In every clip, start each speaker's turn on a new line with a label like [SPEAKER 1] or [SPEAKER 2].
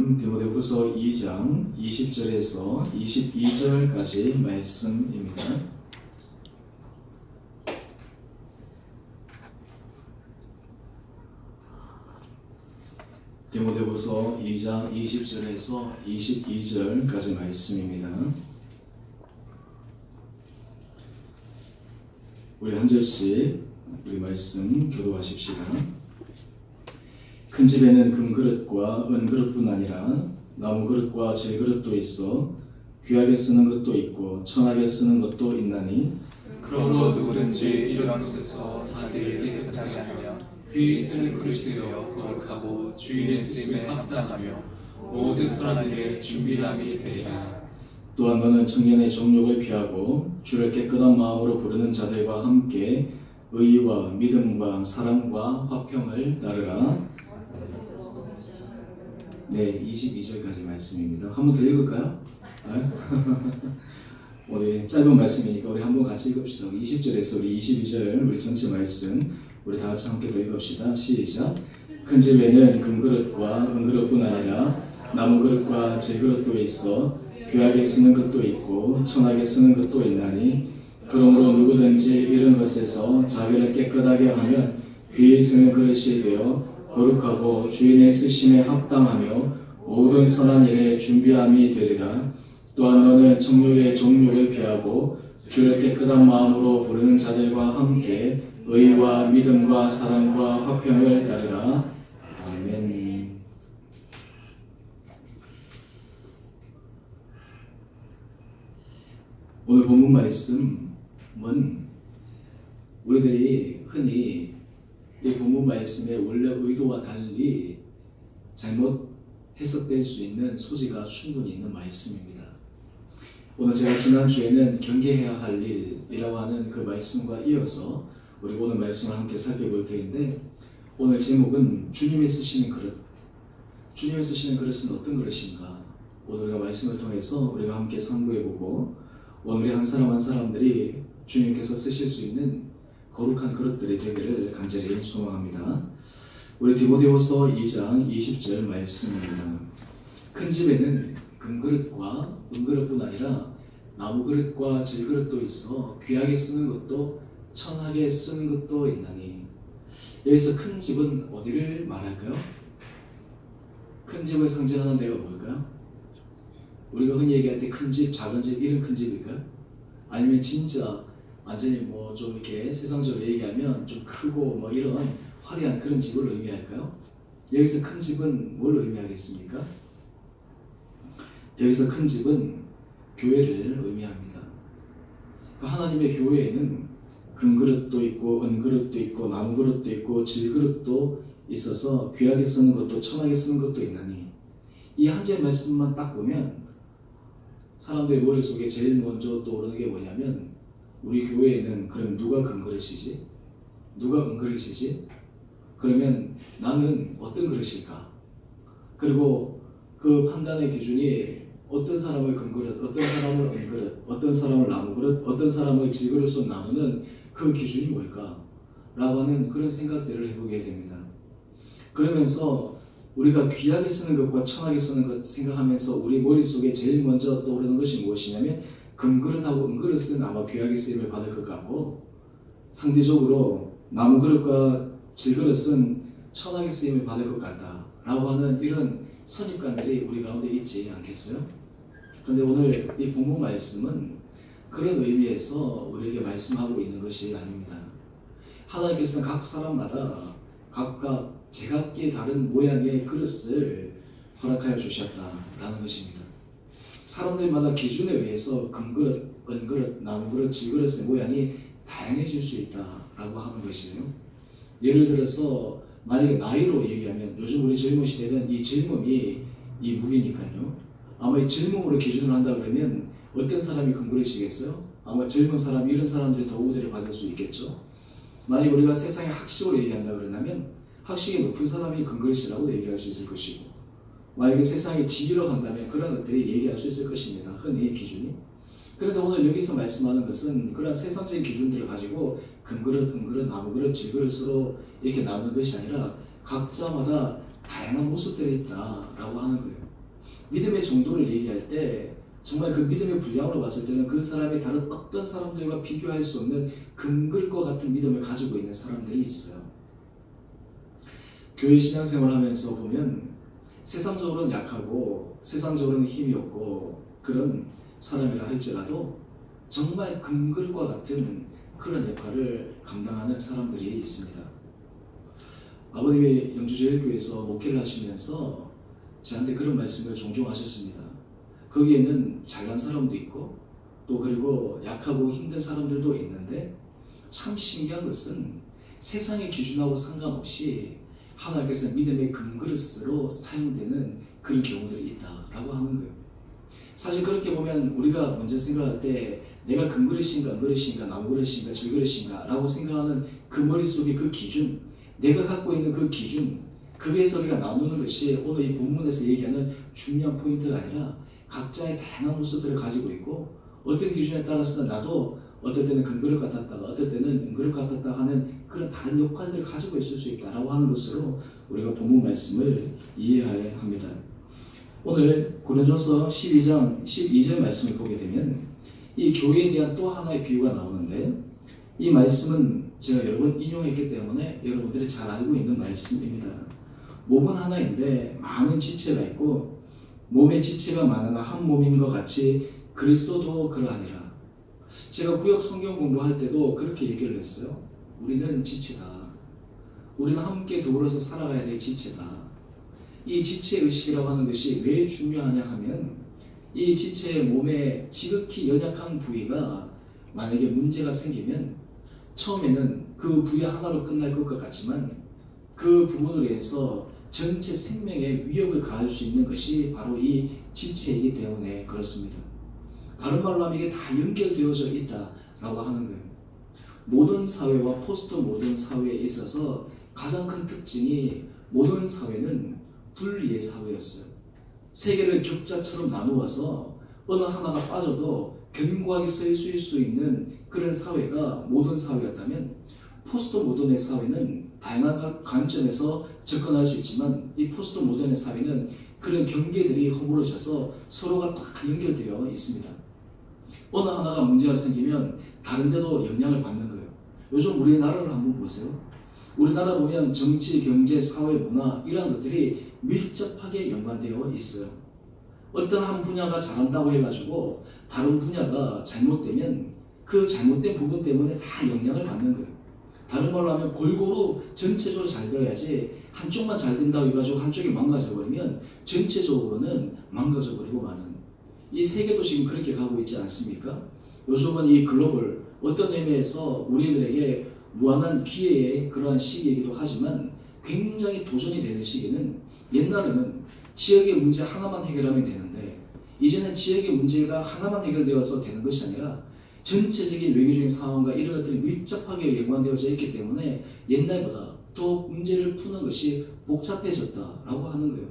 [SPEAKER 1] 디모데후서 2장 20절에서 22절까지 말씀입니다. 디모데후서 2장 20절에서 22절까지 말씀입니다. 우리 한 절씩 우리 말씀 교도하십시다. 큰 집에는 금그릇과 은그릇뿐 아니라 나무그릇과 질그릇도 있어 귀하게 쓰는 것도 있고 천하게 쓰는 것도 있나니,
[SPEAKER 2] 그러므로 누구든지 이런 곳에서 자기를 깨끗하게 하며 귀히 쓰는 그릇이 되어 거룩하고 주인의 쓰임에 합당하며 모든 선한 일에 준비함이 되리라.
[SPEAKER 1] 또한 너는 청년의 정욕을 피하고 주를 깨끗한 마음으로 부르는 자들과 함께 의와 믿음과 사랑과 화평을 따르라. 네, 22절까지 말씀입니다. 한 번 더 읽을까요? 우리 짧은 말씀이니까 우리 한번 같이 읽읍시다. 20절에서 우리 22절 우리 전체 말씀 우리 다 같이 함께 더 읽읍시다. 시작. 큰 집에는 금그릇과 은그릇뿐 아니라 나무그릇과 질그릇도 있어 귀하게 쓰는 것도 있고 천하게 쓰는 것도 있나니, 그러므로 누구든지 이런 것에서 자기를 깨끗하게 하면 귀히 쓰는 그릇이 되어 거룩하고 주인의 쓰심에 합당하며 모든 선한 일에 준비함이 되리라. 또한 너는 정욕의 정욕을 피하고 주를 깨끗한 마음으로 부르는 자들과 함께 의와 믿음과 사랑과 화평을 따르라. 아멘. 오늘 본문 말씀은 우리들이 흔히 이 본문 말씀의 원래 의도와 달리 잘못 해석될 수 있는 소지가 충분히 있는 말씀입니다. 오늘 제가 지난주에는 경계해야 할 일이라고 하는 그 말씀과 이어서 우리 오늘 말씀을 함께 살펴볼 텐데, 오늘 제목은 주님이 쓰시는 그릇. 주님이 쓰시는 그릇은 어떤 그릇인가? 오늘 우리가 말씀을 통해서 우리가 함께 상고해보고 오늘의 한 사람 한 사람들이 주님께서 쓰실 수 있는 거룩한 그릇들이 되기를 간절히 소망합니다. 우리 디모데후서 2장 20절 말씀입니다. 큰 집에는 금그릇과 은그릇뿐 아니라 나무그릇과 질그릇도 있어 귀하게 쓰는 것도 천하게 쓰는 것도 있나니. 여기서 큰 집은 어디를 말할까요? 큰 집을 상징하는 데가 뭘까요? 우리가 흔히 얘기할 때 큰 집, 작은 집, 이런 큰 집일까요? 아니면 진짜 완전히 뭐 좀 이렇게 세상적으로 얘기하면 좀 크고 뭐 이런 화려한 그런 집을 의미할까요? 여기서 큰 집은 뭘 의미하겠습니까? 여기서 큰 집은 교회를 의미합니다. 하나님의 교회에는 금그릇도 있고 은그릇도 있고 나무그릇도 있고 질그릇도 있어서 귀하게 쓰는 것도 천하게 쓰는 것도 있나니, 이 한 절 말씀만 딱 보면 사람들의 머릿속에 제일 먼저 떠오르는 게 뭐냐면, 우리 교회에는 그럼 누가 금그릇이지? 누가 은그릇이지? 그러면 나는 어떤 그릇일까? 그리고 그 판단의 기준이 어떤 사람을 금그릇, 어떤 사람을 은그릇, 어떤 사람을 나무그릇, 어떤 사람을 질그릇으로 나누는 그 기준이 뭘까? 라고 하는 그런 생각들을 해보게 됩니다. 그러면서 우리가 귀하게 쓰는 것과 천하게 쓰는 것 생각하면서 우리 머릿속에 제일 먼저 떠오르는 것이 무엇이냐면, 금그릇하고 은그릇은 아마 귀하게 쓰임을 받을 것 같고, 상대적으로 나무그릇과 질그릇은 천하게 쓰임을 받을 것 같다 라고 하는 이런 선입관들이 우리 가운데 있지 않겠어요? 그런데 오늘 이 본문 말씀은 그런 의미에서 우리에게 말씀하고 있는 것이 아닙니다. 하나님께서는 각 사람마다 각각 제각기 다른 모양의 그릇을 허락하여 주셨다라는 것입니다. 사람들마다 기준에 의해서 금그릇, 은그릇, 나무그릇, 질그릇의 모양이 다양해질 수 있다라고 하는 것이에요. 예를 들어서 만약에 나이로 얘기하면 요즘 우리 젊은 시대는 이 젊음이 이 무기니까요. 아마 이 젊음으로 기준을 한다 그러면 어떤 사람이 금그릇이겠어요? 아마 젊은 사람, 이런 사람들이 더 우대를 받을 수 있겠죠. 만약 우리가 세상의 학식으로 얘기한다 그러면 학식이 높은 사람이 금그릇이라고 얘기할 수 있을 것이고, 만약에 세상의 지위로 한다면 그런 것들이 얘기할 수 있을 것입니다. 흔히 기준이. 그런데 오늘 여기서 말씀하는 것은 그런 세상적인 기준들을 가지고 금그릇, 은그릇, 나무그릇, 질그릇으로 이렇게 나누는 것이 아니라 각자마다 다양한 모습들이 있다라고 하는 거예요. 믿음의 정도를 얘기할 때 정말 그 믿음의 분량으로 봤을 때는 그 사람이 다른 어떤 사람들과 비교할 수 없는 금글과 같은 믿음을 가지고 있는 사람들이 있어요. 교회 신앙생활을 하면서 보면 세상적으로는 약하고 세상적으로는 힘이 없고 그런 사람이라 할지라도 정말 금글과 같은 그런 역할을 감당하는 사람들이 있습니다. 아버님이 영주제일교회에서 목회를 하시면서 저한테 그런 말씀을 종종 하셨습니다. 거기에는 잘난 사람도 있고 또 그리고 약하고 힘든 사람들도 있는데 참 신기한 것은 세상의 기준하고 상관없이 하나님께서 믿음의 금그릇으로 사용되는 그런 경우들이 있다라고 하는 거예요. 사실 그렇게 보면 우리가 먼저 생각할 때 내가 금그릇인가 은그릇인가 나무그릇인가 질그릇인가 라고 생각하는 그 머릿속에 그 기준, 내가 갖고 있는 그 기준, 그에서 우리가 나누는 것이 오늘 이 본문에서 얘기하는 중요한 포인트가 아니라 각자의 다양한 모습들을 가지고 있고 어떤 기준에 따라서는 나도 어떨 때는 금그릇 같았다가 어떨 때는 은그릇 같았다 하는 그런 다른 역할들을 가지고 있을 수 있다라고 하는 것으로 우리가 본문 말씀을 이해해야 합니다. 오늘 고린도서 12장 12절 말씀을 보게 되면 이 교회에 대한 또 하나의 비유가 나오는데 이 말씀은 제가 여러 번 인용했기 때문에 여러분들이 잘 알고 있는 말씀입니다. 몸은 하나인데 많은 지체가 있고 몸의 지체가 많으나 한 몸인 것 같이 그리스도도 그러하니라. 제가 구약 성경 공부할 때도 그렇게 얘기를 했어요. 우리는 지체다. 우리는 함께 더불어서 살아가야 될 지체다. 이 지체의식이라고 하는 것이 왜 중요하냐 하면 이 지체의 몸에 지극히 연약한 부위가 만약에 문제가 생기면 처음에는 그 부위 하나로 끝날 것 같지만 그 부분으로 인해서 전체 생명에 위협을 가할 수 있는 것이 바로 이 지체이기 때문에 그렇습니다. 다른 말로 하면 이게 다 연결되어져 있다라고 하는 거예요. 모던 사회와 포스트 모던 사회에 있어서 가장 큰 특징이 모던 사회는 분리의 사회였어요. 세계를 격자처럼 나누어서 어느 하나가 빠져도 견고하게 서 있을 수 있는 그런 사회가 모던 사회였다면 포스트 모던의 사회는 다양한 관점에서 접근할 수 있지만 이 포스트 모던의 사회는 그런 경계들이 허물어져서 서로가 딱 연결되어 있습니다. 어느 하나가 문제가 생기면 다른 데도 영향을 받는 거예요. 요즘 우리나라를 한번 보세요. 우리나라 보면 정치, 경제, 사회, 문화 이런 것들이 밀접하게 연관되어 있어요. 어떤 한 분야가 잘한다고 해가지고 다른 분야가 잘못되면 그 잘못된 부분 때문에 다 영향을 받는 거예요. 다른 말로 하면 골고루 전체적으로 잘 되어야지 한쪽만 잘 된다고 해가지고 한쪽이 망가져버리면 전체적으로는 망가져버리고 마는 이 세계도 지금 그렇게 가고 있지 않습니까? 요즘은 이 글로벌 어떤 의미에서 우리들에게 무한한 기회의 그러한 시기이기도 하지만 굉장히 도전이 되는 시기는 옛날에는 지역의 문제 하나만 해결하면 되는데 이제는 지역의 문제가 하나만 해결되어서 되는 것이 아니라 전체적인 외교적인 상황과 이런 것들이 밀접하게 연관되어져 있기 때문에 옛날보다 더 문제를 푸는 것이 복잡해졌다라고 하는 거예요.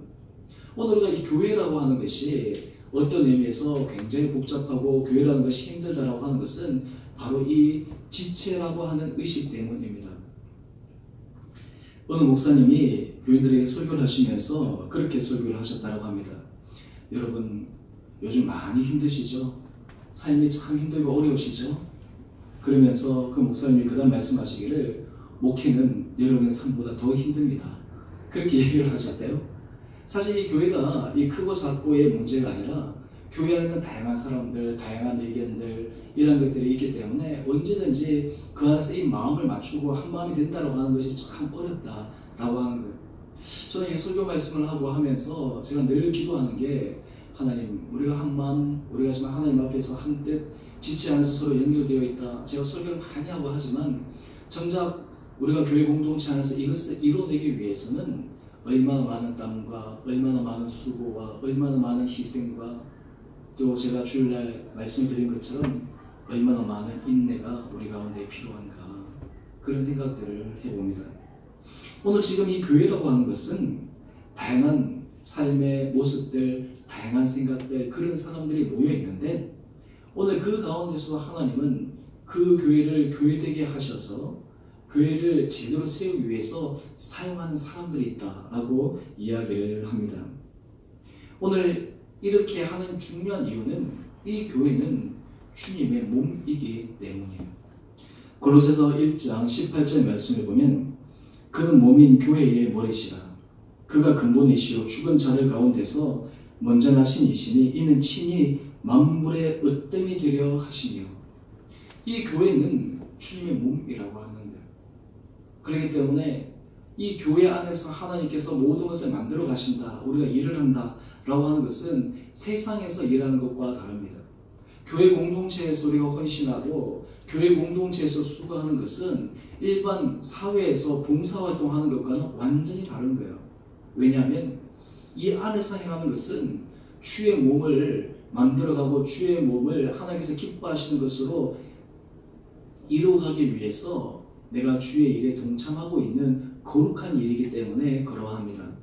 [SPEAKER 1] 오늘 우리가 이 교회라고 하는 것이 어떤 의미에서 굉장히 복잡하고 교회라는 것이 힘들다라고 하는 것은 바로 이 지체라고 하는 의식 때문입니다. 어느 목사님이 교인들에게 설교를 하시면서 그렇게 설교를 하셨다고 합니다. 여러분 요즘 많이 힘드시죠? 삶이 참 힘들고 어려우시죠? 그러면서 그 목사님이 그다음 말씀하시기를 목회는 여러분의 삶보다 더 힘듭니다. 그렇게 얘기를 하셨대요. 사실 이 교회가 이 크고 작고의 문제가 아니라 교회 안에는 다양한 사람들, 다양한 의견들 이런 것들이 있기 때문에 언제든지 그 안에서 이 마음을 맞추고 한 마음이 된다고 하는 것이 참 어렵다라고 하는 거예요. 저는 이 설교 말씀을 하고 하면서 제가 늘 기도하는 게 하나님, 우리가 한 마음, 우리가 지금 하나님 앞에서 한 뜻, 지체 안에서 서로 연결되어 있다. 제가 설교를 많이 하고 하지만 정작 우리가 교회 공동체 안에서 이것을 이뤄내기 위해서는 얼마나 많은 땀과 얼마나 많은 수고와 얼마나 많은 희생과 또 제가 주일날 말씀드린 것처럼 얼마나 많은 인내가 우리 가운데 필요한가 그런 생각들을 해봅니다. 오늘 지금 이 교회라고 하는 것은 다양한 삶의 모습들, 다양한 생각들 그런 사람들이 모여 있는데 오늘 그 가운데서 하나님은 그 교회를 교회되게 하셔서 교회를 제대로 세우기 위해서 사용하는 사람들이 있다라고 이야기를 합니다. 오늘 이렇게 하는 중요한 이유는 이 교회는 주님의 몸이기 때문이에요. 골로새서 1장 18절 말씀을 보면 그는 몸인 교회의 머리시라. 그가 근본이시요 죽은 자들 가운데서 먼저 나신 이시니 이는 친히 만물의 으뜸이 되려 하시며. 이 교회는 주님의 몸이라고 하는 거예요. 그렇기 때문에 이 교회 안에서 하나님께서 모든 것을 만들어 가신다, 우리가 일을 한다 라고 하는 것은 세상에서 일하는 것과 다릅니다. 교회 공동체에서 우리가 헌신하고 교회 공동체에서 수고하는 것은 일반 사회에서 봉사활동하는 것과는 완전히 다른 거예요. 왜냐하면 이 안에서 행하는 것은 주의 몸을 만들어가고 주의 몸을 하나님께서 기뻐하시는 것으로 이루어가기 위해서 내가 주의 일에 동참하고 있는 거룩한 일이기 때문에 그러합니다.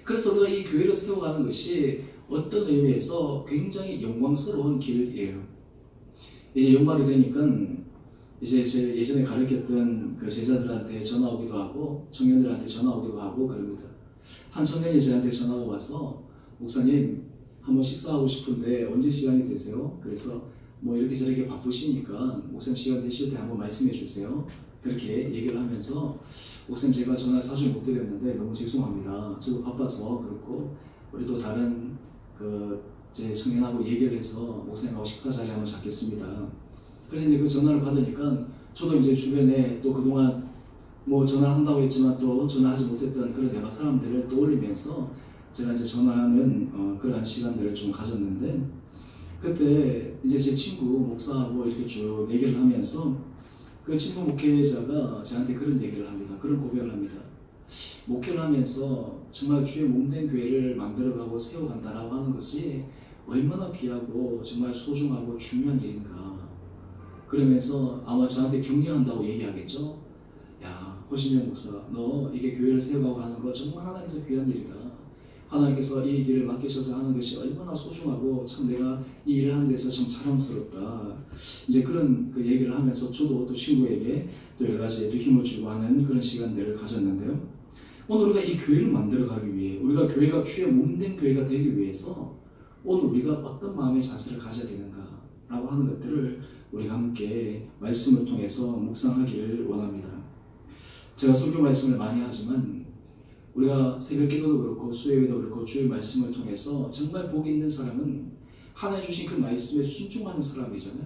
[SPEAKER 1] 그래서 우리가 이 교회를 세워가는 것이 어떤 의미에서 굉장히 영광스러운 길이에요. 이제 연말이 되니까 이제 제 예전에 가르쳤던 그 제자들한테 전화 오기도 하고 청년들한테 전화 오기도 하고 그럽니다. 한 청년이 저한테 전화가 와서 목사님 한번 식사하고 싶은데 언제 시간이 되세요? 그래서 뭐 이렇게 저렇게 바쁘시니까 목사님 시간 되실 때 한번 말씀해 주세요. 그렇게 얘기를 하면서 목사님 제가 전화 사실 못 드렸는데 너무 죄송합니다. 저도 바빠서 그렇고 우리 또 다른 제 청년하고 얘기를 해서 목사님하고 식사 자리 한번 잡겠습니다. 그래서 이제 그 전화를 받으니까 저도 이제 주변에 또 그동안 뭐 전화한다고 했지만 또 전화하지 못했던 그런 여러 사람들을 떠올리면서 제가 이제 전화하는 그런 시간들을 좀 가졌는데 그때 이제 제 친구 목사하고 이렇게 쭉 얘기를 하면서 그 친구 목회자가 저한테 그런 얘기를 합니다. 그런 고백을 합니다. 목회를 하면서 정말 주의 몸된 교회를 만들어가고 세워간다라고 하는 것이 얼마나 귀하고 정말 소중하고 중요한 일인가. 그러면서 아마 저한테 격려한다고 얘기하겠죠. 야, 허신영 목사, 너 이게 교회를 세워가고 하는 거 정말 하나님께서 귀한 일이다. 하나님께서 이 길을 맡기셔서 하는 것이 얼마나 소중하고 참 내가 이 일을 하는 데서 참 자랑스럽다. 이제 그런 그 얘기를 하면서 저도 또 친구에게 또 여러 가지 또 힘을 주고 하는 그런 시간들을 가졌는데요. 오늘 우리가 이 교회를 만들어가기 위해 우리가 교회가 주의 몸된 교회가 되기 위해서 오늘 우리가 어떤 마음의 자세를 가져야 되는가라고 하는 것들을 우리가 함께 말씀을 통해서 묵상하기를 원합니다. 제가 설교 말씀을 많이 하지만 우리가 새벽 기도도 그렇고 수요일도 그렇고 주의 말씀을 통해서 정말 복 있는 사람은 하나님 주신 그 말씀에 순종하는 사람이잖아요.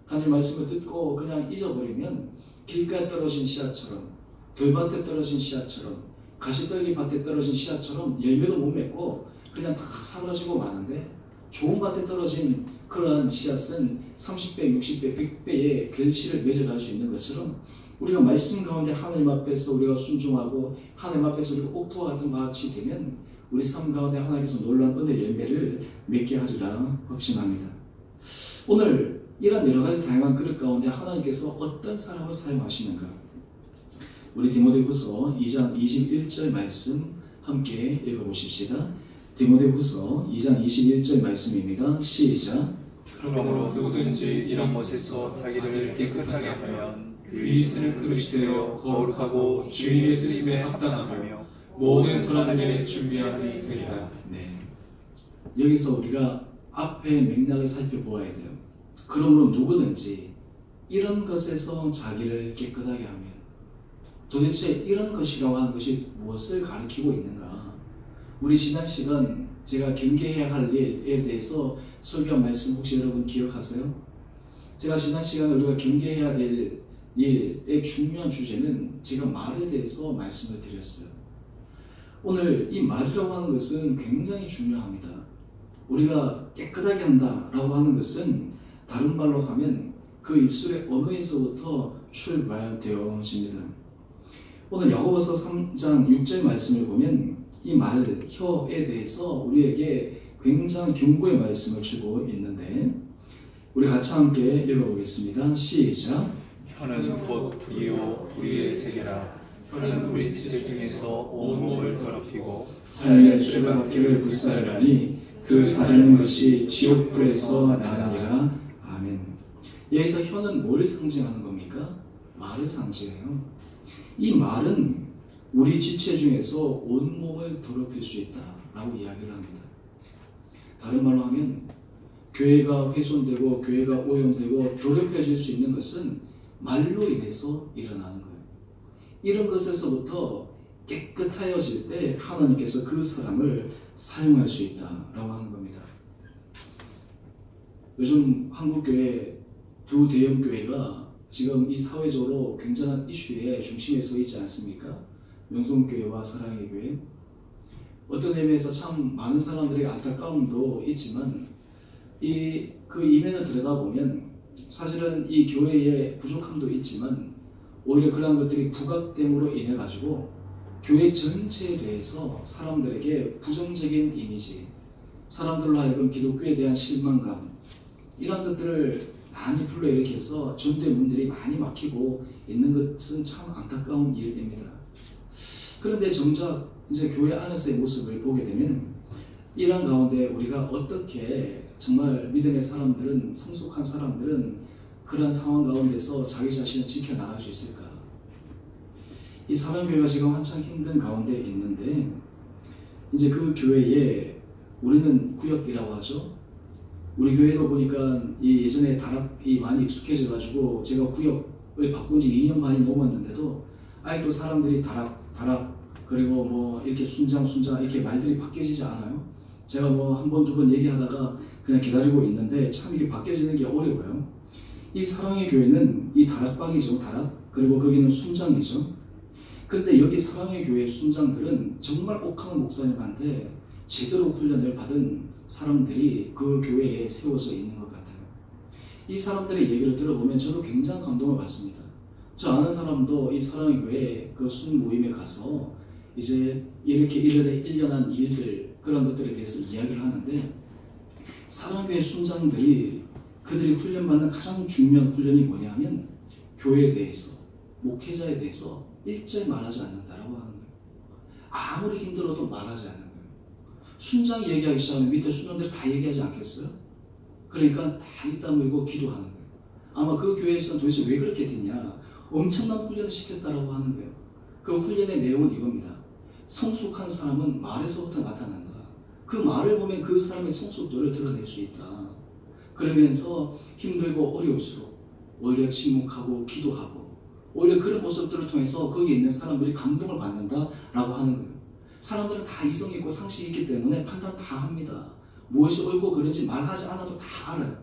[SPEAKER 1] 단지 말씀을 듣고 그냥 잊어버리면 길가에 떨어진 씨앗처럼 돌밭에 떨어진 씨앗처럼 가시떨기 밭에 떨어진 씨앗처럼 열매도 못 맺고 그냥 다 사라지고 마는데 좋은 밭에 떨어진 그러한 씨앗은 30배, 60배, 100배의 결실을 맺어갈 수 있는 것처럼 우리가 말씀 가운데 하나님 앞에서 우리가 순종하고 하나님 앞에서 우리가 옥토와 같은 것 같이 되면 우리 삶 가운데 하나님께서 놀라운 은혜 열매를 맺게 하리라 확신합니다. 오늘 이런 여러 가지 다양한 그릇 가운데 하나님께서 어떤 사람을 사용하시는가? 우리 디모데후서 2장 21절 말씀 함께 읽어보십시다. 디모데후서 2장 21절 말씀입니다. 시작.
[SPEAKER 2] 그러므로 누구든지 이런 것에서 자기를 깨끗하게 하면 귀 쓰는 그릇이 되어 거룩하고 주인의 쓰심에 합당하며 모든 선한 일에 준비함이 되리라.
[SPEAKER 1] 네. 여기서 우리가 앞에 맥락을 살펴보아야 돼요. 그러므로 누구든지 이런 것에서 자기를 깨끗하게 하면 도대체 이런 것이라고 하는 것이 무엇을 가리키고 있는가? 우리 지난 시간 제가 경계해야 할 일에 대해서 설교한 말씀 혹시 여러분 기억하세요? 제가 지난 시간에 우리가 경계해야 될 일의 중요한 주제는 제가 말에 대해서 말씀을 드렸어요. 오늘 이 말이라고 하는 것은 굉장히 중요합니다. 우리가 깨끗하게 한다라고 하는 것은 다른 말로 하면 그 입술의 언어에서부터 출발되어집니다. 오늘 야고보서 3장 6절 말씀을 보면 이 말, 혀에 대해서 우리에게 굉장히 경고의 말씀을 주고 있는데 우리 같이 함께 읽어보겠습니다. 시작.
[SPEAKER 2] 혀는 곧 불이요 불의의 세계라. 혀는 우리 지체 중에서 온 몸을 더럽히고
[SPEAKER 1] 삶의 수레바퀴를 불사르라니 그 사르는 것이 지옥불에서 나느니라. 아멘. 여기서 혀는 뭘 상징하는 겁니까? 말을 상징해요. 이 말은 우리 지체 중에서 온몸을 더럽힐 수 있다라고 이야기를 합니다. 다른 말로 하면 교회가 훼손되고 교회가 오염되고 더럽혀질 수 있는 것은 말로 인해서 일어나는 거예요. 이런 것에서부터 깨끗하여질 때 하나님께서 그 사람을 사용할 수 있다라고 하는 겁니다. 요즘 한국교회 두 대형 교회가 지금 이 사회적으로 굉장한 이슈의 중심에 서 있지 않습니까? 명성교회와 사랑의 교회. 어떤 의미에서 참 많은 사람들의 안타까움도 있지만 그 이면을 들여다보면 사실은 이 교회의 부족함도 있지만 오히려 그런 것들이 부각됨으로 인해 가지고 교회 전체에 대해서 사람들에게 부정적인 이미지, 사람들로 하여금 기독교에 대한 실망감, 이런 것들을 많이 불러일으켜서 전도의 문들이 많이 막히고 있는 것은 참 안타까운 일입니다. 그런데 정작 이제 교회 안에서의 모습을 보게 되면 이런 가운데 우리가 어떻게 정말 믿음의 사람들은, 성숙한 사람들은 그런 상황 가운데서 자기 자신을 지켜나갈 수 있을까? 이 사랑교회가 지금 한창 힘든 가운데 있는데 이제 그 교회에 우리는 구역이라고 하죠. 우리 교회도 보니까 이 예전에 다락이 많이 익숙해져 가지고 제가 구역을 바꾼 지 2년 반이 넘었는데도 아직도 사람들이 다락 그리고 뭐 이렇게 순장 이렇게 말들이 바뀌어지지 않아요. 제가 뭐 한 번 두 번 얘기하다가 그냥 기다리고 있는데 참 이게 바뀌어지는 게 어려워요. 이 사랑의 교회는 이 다락방이죠. 다락. 그리고 거기는 순장이죠. 근데 여기 사랑의 교회 순장들은 정말 옥하는 목사님한테 제대로 훈련을 받은 사람들이 그 교회에 세워져 있는 것 같아요. 이 사람들의 얘기를 들어보면 저도 굉장히 감동을 받습니다. 저 아는 사람도 이 사랑의 교회 그 순 모임에 가서 이제 이렇게 일련한 일들, 그런 것들에 대해서 이야기를 하는데 사랑교회 순장들이 그들이 훈련받는 가장 중요한 훈련이 뭐냐면 교회에 대해서, 목회자에 대해서 일절 말하지 않는다라고 하는 거예요. 아무리 힘들어도 말하지 않는 거예요. 순장이 얘기하기 시작하면 밑에 순원들이 다 얘기하지 않겠어요? 그러니까 다 입 다물고 기도하는 거예요. 아마 그 교회에서는 도대체 왜 그렇게 됐냐? 엄청난 훈련을 시켰다라고 하는 거예요. 그 훈련의 내용은 이겁니다. 성숙한 사람은 말에서부터 나타난다. 그 말을 보면 그 사람의 성숙도를 드러낼 수 있다. 그러면서 힘들고 어려울수록 오히려 침묵하고 기도하고 오히려 그런 모습들을 통해서 거기에 있는 사람들이 감동을 받는다라고 하는 거예요. 사람들은 다 이성이 있고 상식이 있기 때문에 판단 다 합니다. 무엇이 옳고 그른지 말하지 않아도 다 알아요.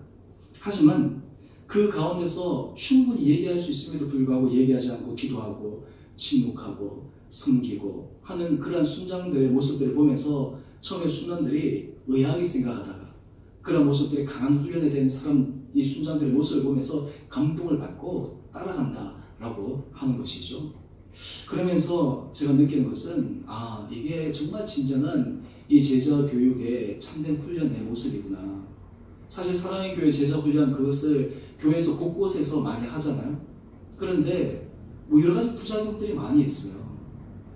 [SPEAKER 1] 하지만 그 가운데서 충분히 얘기할 수 있음에도 불구하고 얘기하지 않고 기도하고 침묵하고 섬기고 하는 그런 순장들의 모습들을 보면서 처음에 순원들이 의아하게 생각하다가 그런 모습들이 강한 훈련에 된 사람, 이 순장들의 모습을 보면서 감동을 받고 따라간다라고 하는 것이죠. 그러면서 제가 느끼는 것은 이게 정말 진정한 이 제자 교육의 참된 훈련의 모습이구나. 사실 사랑의 교회 제자 훈련 그것을 교회에서 곳곳에서 많이 하잖아요. 그런데 뭐 여러 가지 부작용들이 많이 있어요.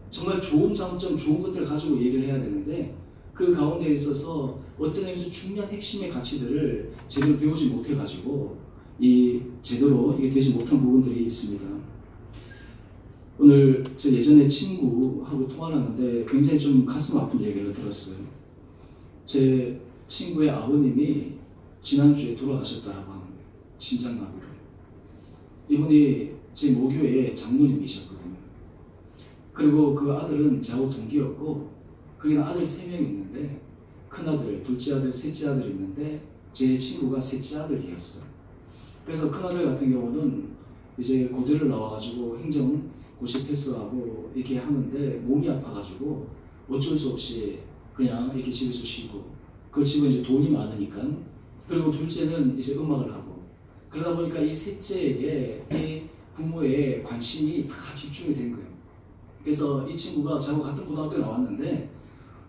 [SPEAKER 1] 정말 좋은 장점, 좋은 것들을 가지고 얘기를 해야 되는데 그 가운데 있어서 어떤 의미에서 중요한 핵심의 가치들을 제대로 배우지 못해가지고 제대로 이게 되지 못한 부분들이 있습니다. 오늘 제 예전에 친구하고 통화를 하는데 굉장히 좀 가슴 아픈 얘기를 들었어요. 제 친구의 아버님이 지난주에 돌아가셨다라고 하는 거예요. 심장마비로. 이분이 제 모교의 장로님이셨거든요. 그리고 그 아들은 저하고 동기였고 거기는 아들 3명이 있는데 큰아들, 둘째 아들, 셋째 아들이 있는데 제 친구가 셋째 아들이었어요. 그래서 큰아들 같은 경우는 이제 고대를 나와가지고 행정고시 패스하고 이렇게 하는데 몸이 아파가지고 어쩔 수 없이 그냥 이렇게 집에서 쉬고 그 집은 이제 돈이 많으니까 그리고 둘째는 이제 음악을 하고 그러다 보니까 이 셋째에게 이 부모의 관심이 다 집중이 된 거예요. 그래서 이 친구가 저하고 같은 고등학교 나왔는데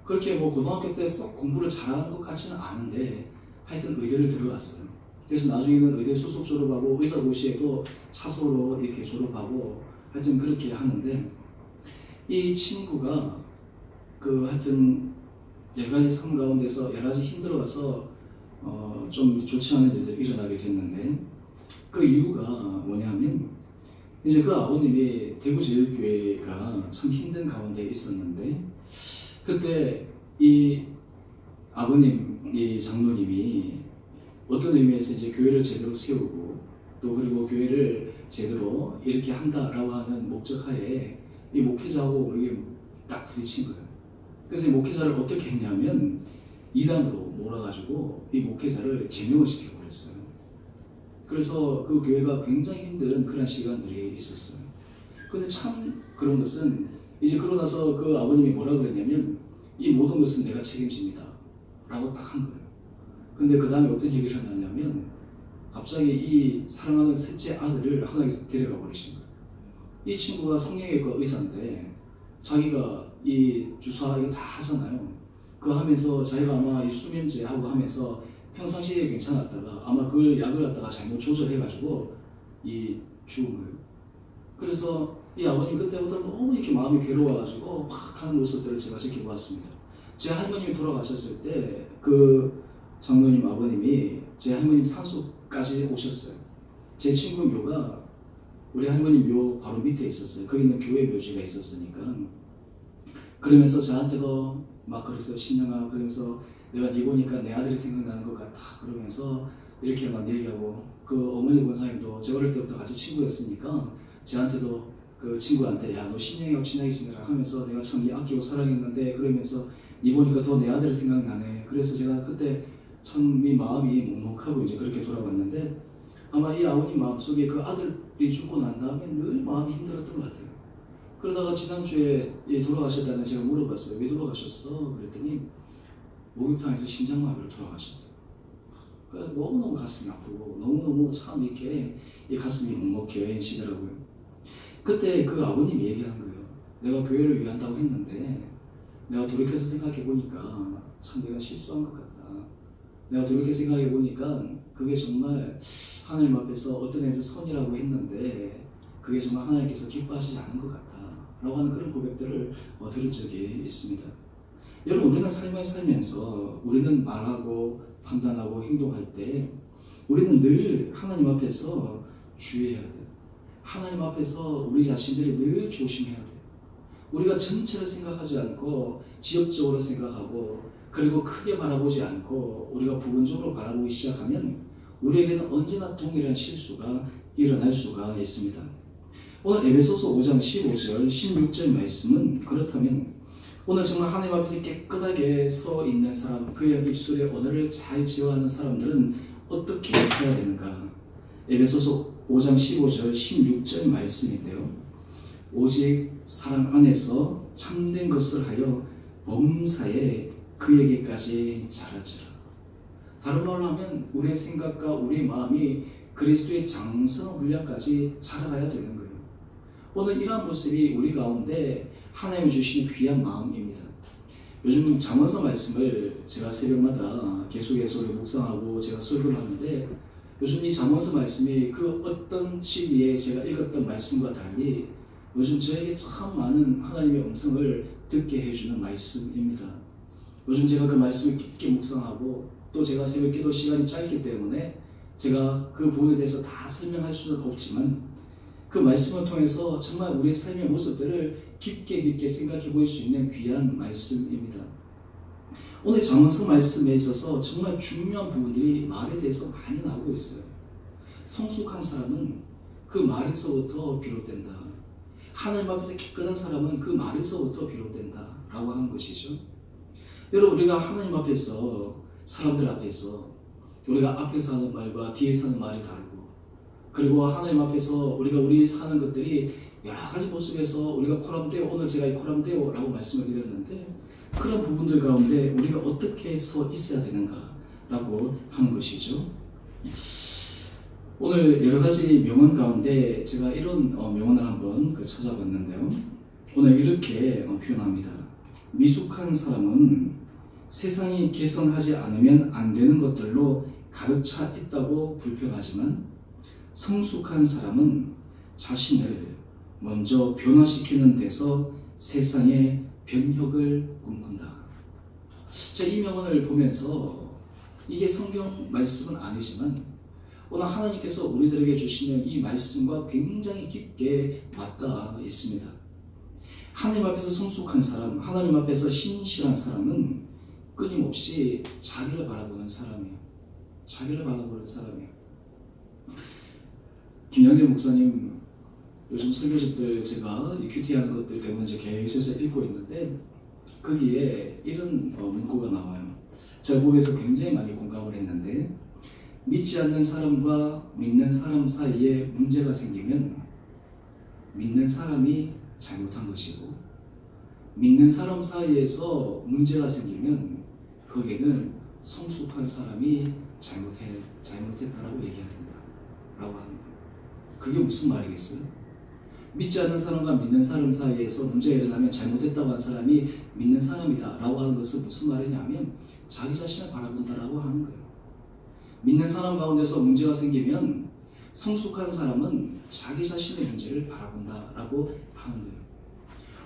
[SPEAKER 1] 그렇게 뭐 고등학교 때 썩 공부를 잘하는 것 같지는 않은데 하여튼 의대를 들어갔어요. 그래서 나중에는 의대 수석 졸업하고 의사고시에도 차소로 이렇게 졸업하고 하여튼 그렇게 하는데 이 친구가 그 하여튼 여러 가지 삶 가운데서 여러 가지 힘들어가서 좀 좋지 않은 일들이 일어나게 됐는데 그 이유가 뭐냐면 이제 그 아버님이 대구제일교회가 참 힘든 가운데 있었는데 그때 이 아버님 이 장로님이 어떤 의미에서 이제 교회를 제대로 세우고 또 그리고 교회를 제대로 이렇게 한다라고 하는 목적하에 이 목회자하고 이게 딱 부딪힌 거예요. 그래서 이 목회자를 어떻게 했냐면 이단으로 몰아가지고 이 목회자를 제명을 시켜버렸어요. 그래서 그 교회가 굉장히 힘든 그런 시간들이 있었어요. 근데 참 그런 것은 이제 그러고 나서 그 아버님이 뭐라 그랬냐면 이 모든 것은 내가 책임집니다 라고 딱 한 거예요. 근데 그 다음에 어떤 일이 일어나냐면 갑자기 이 사랑하는 셋째 아들을 하나님께서 데려가 버리신 거예요. 이 친구가 성형외과 의사인데 자기가 이 주사 이거 다 하잖아요. 그거 하면서 자기가 아마 이 수면제 하고 하면서 평상시에 괜찮았다가 아마 그걸 약을 갖다가 잘못 조절해가지고 이 죽은 거예요. 그래서 이 아버님 그때부터 너무 이렇게 마음이 괴로워가지고 막 하는 모습들을 제가 지켜보았습니다. 제 할머님이 돌아가셨을 때 그 장로님 아버님이 제 할머님 산소까지 오셨어요. 제 친구 묘가 우리 할머니 묘 바로 밑에 있었어요. 거기는 교회 묘지가 있었으니까. 그러면서 저한테도 막 그랬어요. 신영아, 그러면서 내가 네 보니까 내 아들이 생각나는 것 같아. 그러면서 이렇게 막 얘기하고 그 어머니 권사님도 제 어릴 때부터 같이 친구였으니까 저한테도 그 친구한테 야 너 신영이하고 친하게 지내라 하면서 내가 참 이 아끼고 사랑했는데 그러면서 네 보니까 더 내 아들이 생각나네. 그래서 제가 그때 참 이 마음이 먹먹하고 이제 그렇게 돌아봤는데 아마 이 아버님 마음속에 그 아들이 죽고 난 다음에 늘 마음이 힘들었던 것 같아요. 그러다가 지난주에 돌아가셨다는 제가 물어봤어요. 왜 돌아가셨어? 그랬더니 목욕탕에서 심장마비로 돌아가셨대요. 그러니까 너무너무 가슴이 아프고 너무너무 참 이렇게 이 가슴이 먹먹해지더라고요. 그때 그 아버님이 얘기한 거예요. 내가 교회를 위한다고 했는데 내가 돌이켜서 생각해보니까 참 내가 실수한 것 같다. 내가 돌이켜 생각해보니까 그게 정말 하나님 앞에서 어떤 의미에서 선이라고 했는데 그게 정말 하나님께서 기뻐하시지 않은 것 같다 라고 하는 그런 고백들을 들은 적이 있습니다. 여러분, 우리는 삶을 살면서 우리는 말하고 판단하고 행동할 때 우리는 늘 하나님 앞에서 주의해야 돼요. 하나님 앞에서 우리 자신들이 늘 조심해야 돼요. 우리가 전체를 생각하지 않고 지역적으로 생각하고 그리고 크게 바라보지 않고 우리가 부분적으로 바라보기 시작하면 우리에게는 언제나 동일한 실수가 일어날 수가 있습니다. 오늘 에베소서 5장 15절 16절 말씀은 그렇다면 오늘 정말 하나님 앞에서 깨끗하게 서 있는 사람, 그의 입술의 언어를 잘 지어하는 사람들은 어떻게 해야 되는가? 에베소서 5장 15절 16절 말씀인데요. 오직 사랑 안에서 참된 것을 하여 범사에 그에게까지 자라지라. 다른 말로 하면 우리의 생각과 우리의 마음이 그리스도의 장성 분량까지 자라가야 되는 거예요. 오늘 이러한 모습이 우리 가운데 하나님이 주시는 귀한 마음입니다. 요즘 잠언서 말씀을 제가 새벽마다 계속해서 묵상하고 제가 설교를 하는데 요즘 이 잠언서 말씀이 그 어떤 시기에 제가 읽었던 말씀과 달리 요즘 저에게 참 많은 하나님의 음성을 듣게 해주는 말씀입니다. 요즘 제가 그 말씀을 깊게 묵상하고 또 제가 새벽 기도 시간이 짧기 때문에 제가 그 부분에 대해서 다 설명할 수는 없지만 그 말씀을 통해서 정말 우리의 삶의 모습들을 깊게 생각해 볼 수 있는 귀한 말씀입니다. 오늘 잠언서 말씀에 있어서 정말 중요한 부분들이 말에 대해서 많이 나오고 있어요. 성숙한 사람은 그 말에서부터 비롯된다. 하나님 앞에서 깨끗한 사람은 그 말에서부터 비롯된다 라고 하는 것이죠. 여러분, 우리가 하나님 앞에서 사람들 앞에서 우리가 앞에서 하는 말과 뒤에서 하는 말이 다르고 그리고 하나님 앞에서 우리 사는 것들이 여러 가지 모습에서 우리가 코람데오, 오늘 제가 이 코람데오 라고 말씀을 드렸는데 그런 부분들 가운데 우리가 어떻게 서 있어야 되는가 라고 하는 것이죠. 오늘 여러 가지 명언 가운데 제가 이런 명언을 한번 찾아봤는데요. 오늘 이렇게 표현합니다. 미숙한 사람은 세상이 개선하지 않으면 안 되는 것들로 가득 차 있다고 불평하지만 성숙한 사람은 자신을 먼저 변화시키는 데서 세상의 변혁을 꿈꾼다. 제가 이 명언을 보면서 이게 성경 말씀은 아니지만 오늘 하나님께서 우리들에게 주시는 이 말씀과 굉장히 깊게 맞닿아 있습니다. 하나님 앞에서 성숙한 사람, 하나님 앞에서 신실한 사람은 끊임없이 자기를 바라보는 사람이에요. 자기를 바라보는 사람이에요. 김영재 목사님 요즘 설교집들 제가 큐티하는 것들 때문에 이제 계속해서 읽고 있는데 거기에 이런 문구가 나와요. 제가 보면서 굉장히 많이 공감을 했는데, 믿지 않는 사람과 믿는 사람 사이에 문제가 생기면 믿는 사람이 잘못한 것이고, 믿는 사람 사이에서 문제가 생기면 거기에는 성숙한 사람이 잘못했다라고 얘기해야 된다라고 하는 거예요. 그게 무슨 말이겠어요? 믿지 않는 사람과 믿는 사람 사이에서 문제가 일어나면 잘못했다고 한 사람이 믿는 사람이다 라고 하는 것은 무슨 말이냐면 자기 자신을 바라본다라고 하는 거예요. 믿는 사람 가운데서 문제가 생기면 성숙한 사람은 자기 자신의 문제를 바라본다라고 하는 거예요.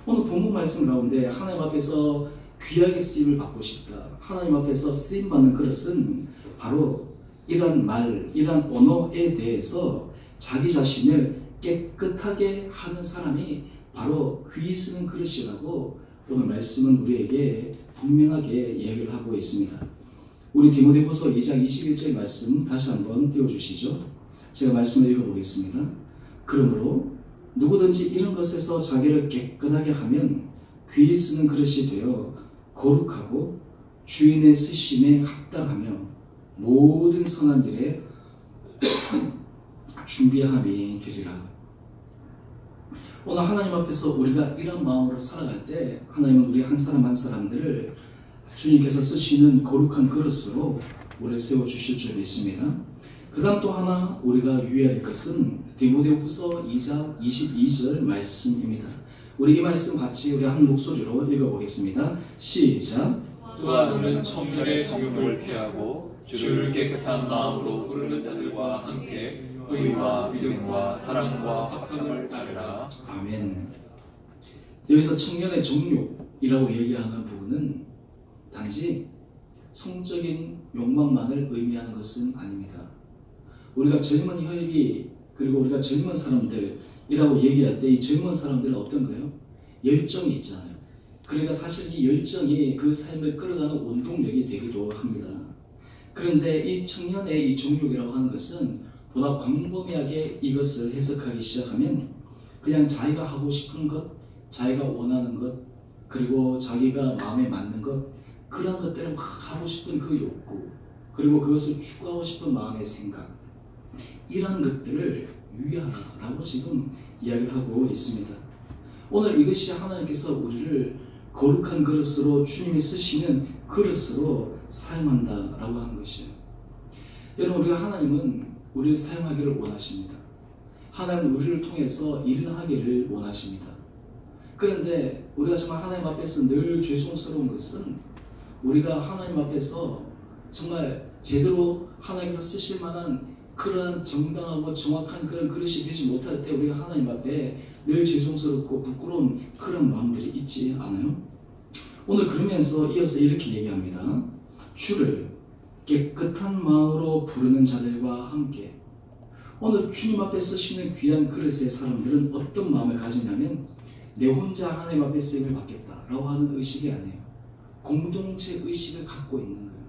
[SPEAKER 1] 오늘 본문 말씀 가운데 하나님 앞에서 귀하게 쓰임을 받고 싶다, 하나님 앞에서 쓰임 받는 그릇은 바로 이러한 말, 이러한 언어에 대해서 자기 자신을 깨끗하게 하는 사람이 바로 귀 쓰는 그릇이라고 오늘 말씀은 우리에게 분명하게 얘기를 하고 있습니다. 우리 디모데후서 2장 21절 말씀 다시 한번 띄워주시죠. 제가 말씀을 읽어보겠습니다. 그러므로 누구든지 이런 것에서 자기를 깨끗하게 하면 귀 쓰는 그릇이 되어 거룩하고 주인의 쓰심에 합당하며 모든 선한 일에 준비함이 되리라. 오늘 하나님 앞에서 우리가 이런 마음으로 살아갈 때 하나님은 우리 한 사람 한 사람들을 주님께서 쓰시는 거룩한 그릇으로 우리를 세워주실 줄 믿습니다. 그 다음 또 하나 우리가 유의해야 할 것은 디모데후서 2장 22절 말씀입니다. 우리 이 말씀 같이 우리 한 목소리로 읽어보겠습니다. 시작.
[SPEAKER 2] 또한 우리는 청년의 정욕을 피하고 주를 깨끗한 마음으로 부르는 자들과 함께 의와 믿음과 사랑과 합함을 따르라.
[SPEAKER 1] 아멘. 여기서 청년의 정욕이라고 얘기하는 부분은 단지 성적인 욕망만을 의미하는 것은 아닙니다. 우리가 젊은 혈기 그리고 우리가 젊은 사람들이라고 얘기할 때 이 젊은 사람들은 어떤 거예요? 열정이 있잖아요. 그러니까 사실 이 열정이 그 삶을 끌어가는 원동력이 되기도 합니다. 그런데 이 청년의 이 정욕이라고 하는 것은 보다 광범위하게 이것을 해석하기 시작하면 그냥 자기가 하고 싶은 것, 자기가 원하는 것, 그리고 자기가 마음에 맞는 것, 그런 것들을 막 하고 싶은 그 욕구, 그리고 그것을 추구하고 싶은 마음의 생각, 이런 것들을 유의하라고 지금 이야기를 하고 있습니다. 오늘 이것이 하나님께서 우리를 거룩한 그릇으로 주님이 쓰시는 그릇으로 사용한다라고 하는 것이에요. 여러분, 우리가 하나님은 우리를 사용하기를 원하십니다. 하나님은 우리를 통해서 일을 하기를 원하십니다. 그런데 우리가 정말 하나님 앞에서 늘 죄송스러운 것은 우리가 하나님 앞에서 정말 제대로 하나님께서 쓰실 만한 그런 정당하고 정확한 그런 그릇이 되지 못할 때 우리가 하나님 앞에 늘 죄송스럽고 부끄러운 그런 마음들이 있지 않아요? 오늘 그러면서 이어서 이렇게 얘기합니다. 주를 깨끗한 마음으로 부르는 자들과 함께. 오늘 주님 앞에 쓰시는 귀한 그릇의 사람들은 어떤 마음을 가지냐면 내 혼자 하나님 앞에 쓰임을 받겠다라고 하는 의식이 아니에요. 공동체 의식을 갖고 있는 거예요.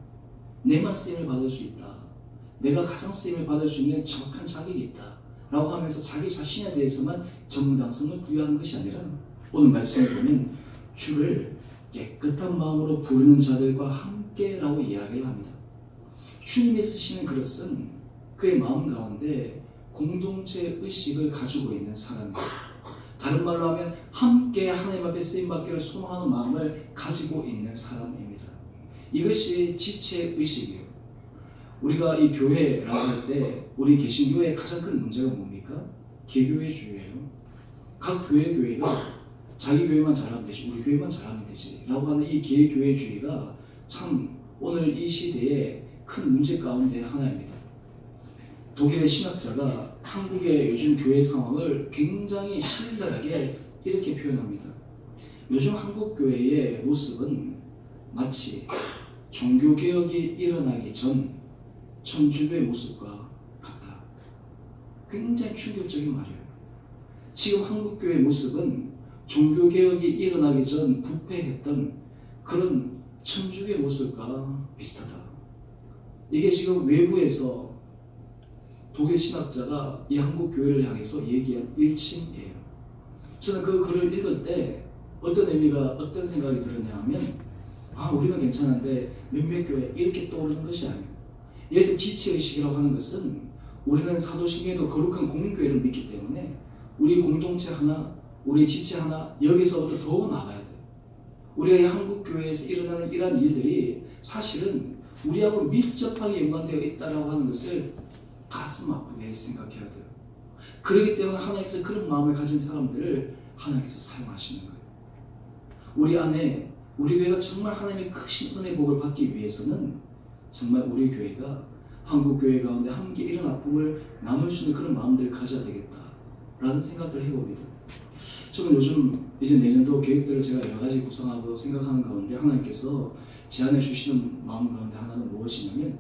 [SPEAKER 1] 내만 쓰임을 받을 수 있다. 내가 가장 쓰임을 받을 수 있는 정확한 자격이 있다 라고 하면서 자기 자신에 대해서만 정당성을 부여하는 것이 아니라 오늘 말씀을 보면 주를 깨끗한 마음으로 부르는 자들과 함께 라고 이야기를 합니다. 주님이 쓰시는 그릇은 그의 마음 가운데 공동체 의식을 가지고 있는 사람이에요. 다른 말로 하면 함께 하나님 앞에 쓰임받기를 소망하는 마음을 가지고 있는 사람입니다. 이것이 지체 의식이에요. 우리가 이 교회라고 할 때 우리 개신교회의 가장 큰 문제가 뭡니까? 개교회주의예요. 각 교회가 자기 교회만 잘하면 되지, 우리 교회만 잘하면 되지 라고 하는 이 개교회주의가 참 오늘 이 시대에 큰 문제 가운데 하나입니다. 독일의 신학자가 한국의 요즘 교회 상황을 굉장히 신랄하게 이렇게 표현합니다. 요즘 한국 교회의 모습은 마치 종교개혁이 일어나기 전 천주교의 모습과 같다. 굉장히 충격적인 말이에요. 지금 한국교회의 모습은 종교개혁이 일어나기 전 부패했던 그런 천주교의 모습과 비슷하다. 이게 지금 외부에서 독일 신학자가 이 한국 교회를 향해서 얘기한 일침이에요. 저는 그 글을 읽을 때 어떤 생각이 들었냐 하면, 우리는 괜찮은데 몇몇 교회 이렇게 떠오르는 것이 아니에요. 여기서 지체의식이라고 하는 것은 우리는 사도신경에도 거룩한 공교회를 믿기 때문에 우리 공동체 하나, 우리 지체 하나, 여기서부터 더 나가야 돼요. 우리가 이 한국 교회에서 일어나는 이러한 일들이 사실은 우리하고 밀접하게 연관되어 있다고 하는 것을 가슴 아프게 생각해야 돼요. 그렇기 때문에 하나님께서 그런 마음을 가진 사람들을 하나님께서 사용하시는 거예요. 우리 안에 우리 교회가 정말 하나님의 크신 은혜 복을 받기 위해서는 정말 우리 교회가 한국 교회 가운데 함께 이런 아픔을 나눌 수 있는 그런 마음들을 가져야 되겠다라는 생각들을 해봅니다. 저는 요즘 이제 내년도 계획들을 제가 여러 가지 구상하고 생각하는 가운데 하나님께서 제안해 주시는 마음 가운데 하나는 무엇이냐면,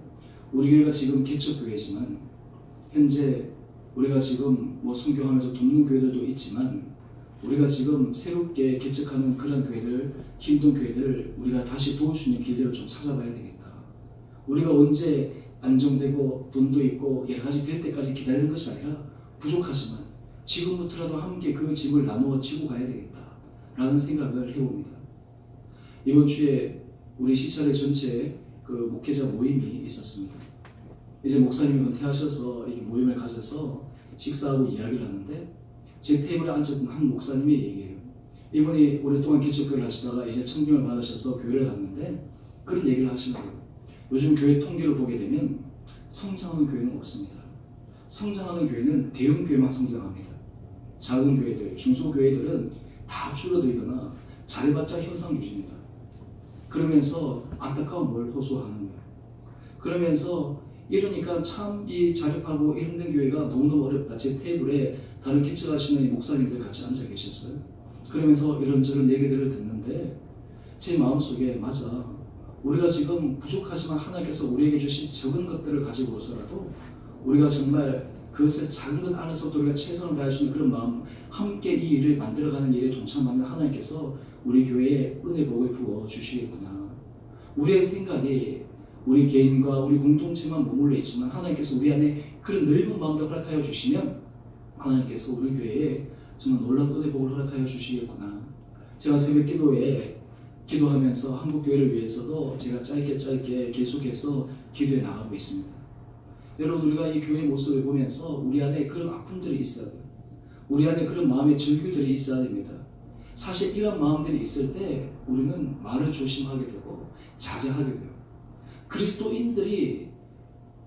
[SPEAKER 1] 우리 교회가 지금 개척교회지만 현재 우리가 지금 순교하면서 돕는 교회들도 있지만, 우리가 지금 새롭게 개척하는 그런 교회들, 힘든 교회들을 우리가 다시 도울 수 있는 길들을 좀 찾아봐야 되겠다. 우리가 언제 안정되고 돈도 있고 여러 가지 될 때까지 기다리는 것이 아니라, 부족하지만 지금부터라도 함께 그 짐을 나누어 지고 가야 되겠다라는 생각을 해봅니다. 이번 주에 우리 시찰회 전체 그 목회자 모임이 있었습니다. 이제 목사님이 은퇴하셔서 이 모임을 가져서 식사하고 이야기를 하는데, 제 테이블에 앉았던 한 목사님의 얘기예요. 이분이 오랫동안 개척교회를 하시다가 이제 청빙을 받으셔서 교회를 갔는데 그런 얘기를 하시더라고요. 요즘 교회 통계를 보게 되면 성장하는 교회는 없습니다. 성장하는 교회는 대형 교회만 성장합니다. 작은 교회들, 중소교회들은 다 줄어들거나 잘해봤자 현상 유지입니다. 그러면서 안타까움을 호소하는 거예요. 그러면서 이러니까 참 이 자립하고 힘든 교회가 너무너무 어렵다. 제 테이블에 다른 개척하시는 목사님들 같이 앉아 계셨어요. 그러면서 이런저런 얘기들을 듣는데 제 마음속에, 맞아, 우리가 지금 부족하지만 하나님께서 우리에게 주신 적은 것들을 가지고서라도 우리가 정말 그것을 작은 것 안에서도 우리가 최선을 다할 수 있는 그런 마음, 함께 이 일을 만들어가는 일에 동참하는 하나님께서 우리 교회에 은혜 복을 부어 주시겠구나. 우리의 생각이 우리 개인과 우리 공동체만 머물러 있지만 하나님께서 우리 안에 그런 넓은 마음도 허락하여 주시면 하나님께서 우리 교회에 정말 놀라운 은혜 복을 허락하여 주시겠구나. 제가 새벽 기도에 기도하면서 한국 교회를 위해서도 제가 짧게 계속해서 기도해 나가고 있습니다. 여러분, 우리가 이 교회의 모습을 보면서 우리 안에 그런 아픔들이 있어야 돼요. 우리 안에 그런 마음의 절규들이 있어야 됩니다. 사실 이런 마음들이 있을 때 우리는 말을 조심하게 되고 자제하게 돼요. 그리스도인들이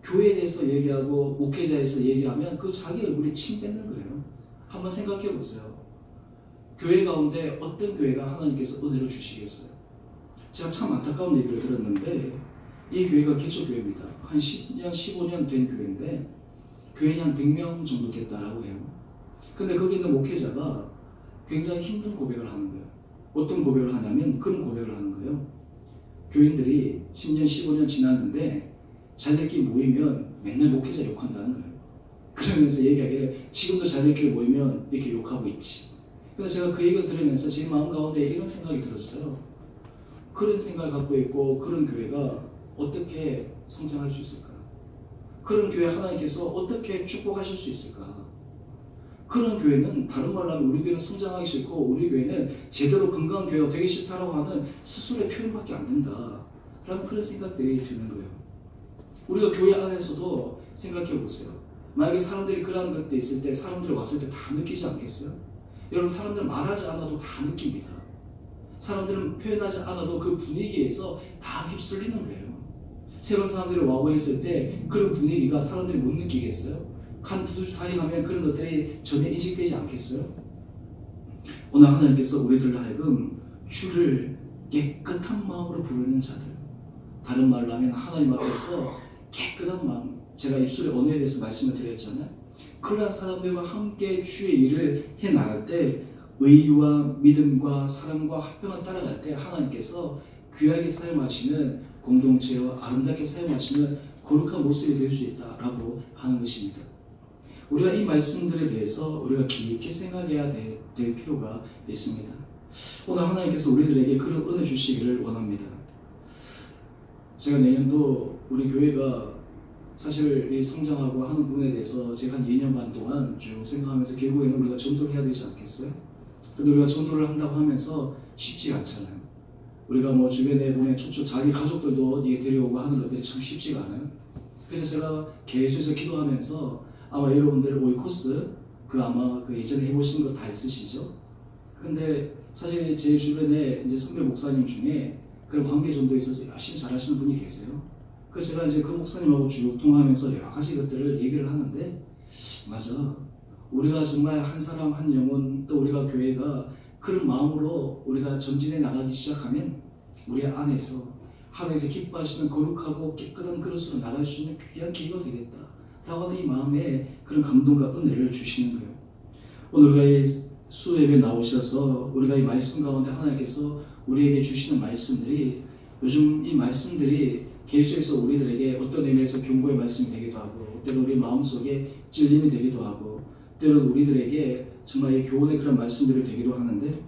[SPEAKER 1] 교회에 대해서 얘기하고 목회자에서 얘기하면 그 자기 얼굴에 침 뱉는 거예요. 한번 생각해 보세요. 교회 가운데 어떤 교회가 하나님께서 은혜를 주시겠어요? 제가 참 안타까운 얘기를 들었는데, 이 교회가 개척교회입니다. 한 10년, 15년 된 교회인데 교인이 한 100명 정도 됐다라고 해요. 근데 거기 있는 목회자가 굉장히 힘든 고백을 하는 거예요. 어떤 고백을 하냐면 그런 고백을 하는 거예요. 교인들이 10년, 15년 지났는데 자기들끼리 모이면 맨날 목회자 욕한다는 거예요. 그러면서 얘기하기를 지금도 자기들끼리 모이면 이렇게 욕하고 있지. 그래서 제가 그 얘기를 들으면서 제 마음 가운데 이런 생각이 들었어요. 그런 생각을 갖고 있고 그런 교회가 어떻게 성장할 수 있을까? 그런 교회 하나님께서 어떻게 축복하실 수 있을까? 그런 교회는, 다른 말로 하면 우리 교회는 성장하기 싫고 우리 교회는 제대로 건강한 교회가 되기 싫다라고 하는 스스로의 표현밖에 안 된다 라는 그런 생각들이 드는 거예요. 우리가 교회 안에서도 생각해 보세요. 만약에 사람들이 그런 것도 있을 때 사람들 왔을 때 다 느끼지 않겠어요? 여러분, 사람들 말하지 않아도 다 느낍니다. 사람들은 표현하지 않아도 그 분위기에서 다 휩쓸리는 거예요. 새로운 사람들이 와고 했을 때 그런 분위기가 사람들이 못 느끼겠어요? 한두 주 다녀가면 그런 것들이 전혀 인식되지 않겠어요? 오늘 하나님께서 우리들로 하여금 주를 깨끗한 마음으로 부르는 자들, 다른 말로 하면 하나님 앞에서 깨끗한 마음, 제가 입술의 언어에 대해서 말씀을 드렸잖아요. 그러한 사람들과 함께 주의 일을 해나갈 때 의와 믿음과 사랑과 화평을 따라갈 때 하나님께서 귀하게 사용하시는 공동체와 아름답게 사용하시는 거룩한 모습이 될 수 있다라고 하는 것입니다. 우리가 이 말씀들에 대해서 우리가 깊게 생각해야 될 필요가 있습니다. 오늘 하나님께서 우리들에게 그런 은혜 주시기를 원합니다. 제가 내년도 우리 교회가 사실 이 성장하고 하는 부분에 대해서 제가 한 2년 반 동안 쭉 생각하면서 결국에는 우리가 전도를 해야 되지 않겠어요? 근데 우리가 전도를 한다고 하면서 쉽지 않잖아요. 우리가 뭐 주변에 보면 초초 자기 가족들도 이게 데려오고 하는 것들이 참 쉽지가 않아요. 그래서 제가 계속해서 기도하면서 아마 여러분들 오이코스 그 아마 그 예전에 해보신 거 다 있으시죠? 근데 사실 제 주변에 이제 선배 목사님 중에 그런 관계 전도에 있어서 열심히 잘하시는 분이 계세요. 그래서 제가 이제 그 목사님하고 쭉 통화하면서 여러 가지 것들을 얘기를 하는데, 맞아. 우리가 정말 한 사람 한 영혼 또 우리가 교회가 그런 마음으로 우리가 전진해 나가기 시작하면 우리 안에서 하나님께서 기뻐하시는 거룩하고 깨끗한 그릇으로 나갈 수 있는 귀한 기회가 되겠다 라고 하는 이 마음에 그런 감동과 은혜를 주시는 거예요. 오늘 우리가 이 수예배 나오셔서 우리가 이 말씀 가운데 하나님께서 우리에게 주시는 말씀들이, 요즘 이 말씀들이 계속해서 우리들에게 어떤 의미에서 경고의 말씀이 되기도 하고, 때로 우리 마음속에 찔림이 되기도 하고, 때로 우리들에게 정말 이 교훈의 그런 말씀들이 되기도 하는데,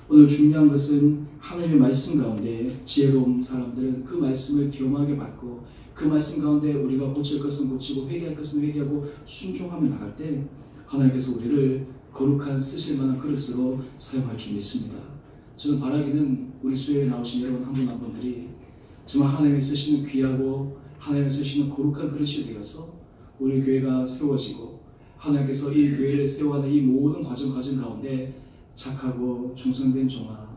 [SPEAKER 1] 오늘 중요한 것은 하나님의 말씀 가운데 지혜로운 사람들은 그 말씀을 겸하게 받고, 그 말씀 가운데 우리가 고칠 것은 고치고 회개할 것은 회개하고 순종하며 나갈 때 하나님께서 우리를 거룩한 쓰실 만한 그릇으로 사용할 줄 믿습니다. 저는 바라기는 우리 수요일에 나오신 여러분 한 분 한 분들이 정말 하나님이 쓰시는 귀하고 하나님이 쓰시는 거룩한 그릇이 되어서 우리 교회가 세워지고, 하나님께서 이 교회를 세워가는 이 모든 과정 가운데 착하고 충성된 종아,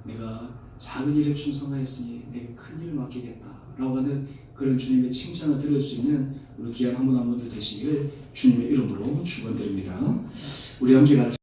[SPEAKER 1] 내가 작은 일에 충성하였으니 내게 큰 일을 맡기겠다 라고 하는 그런 주님의 칭찬을 들을 수 있는 우리 귀한 한 분 한 분들 되시기를 주님의 이름으로 축원드립니다. 우리 함께 같이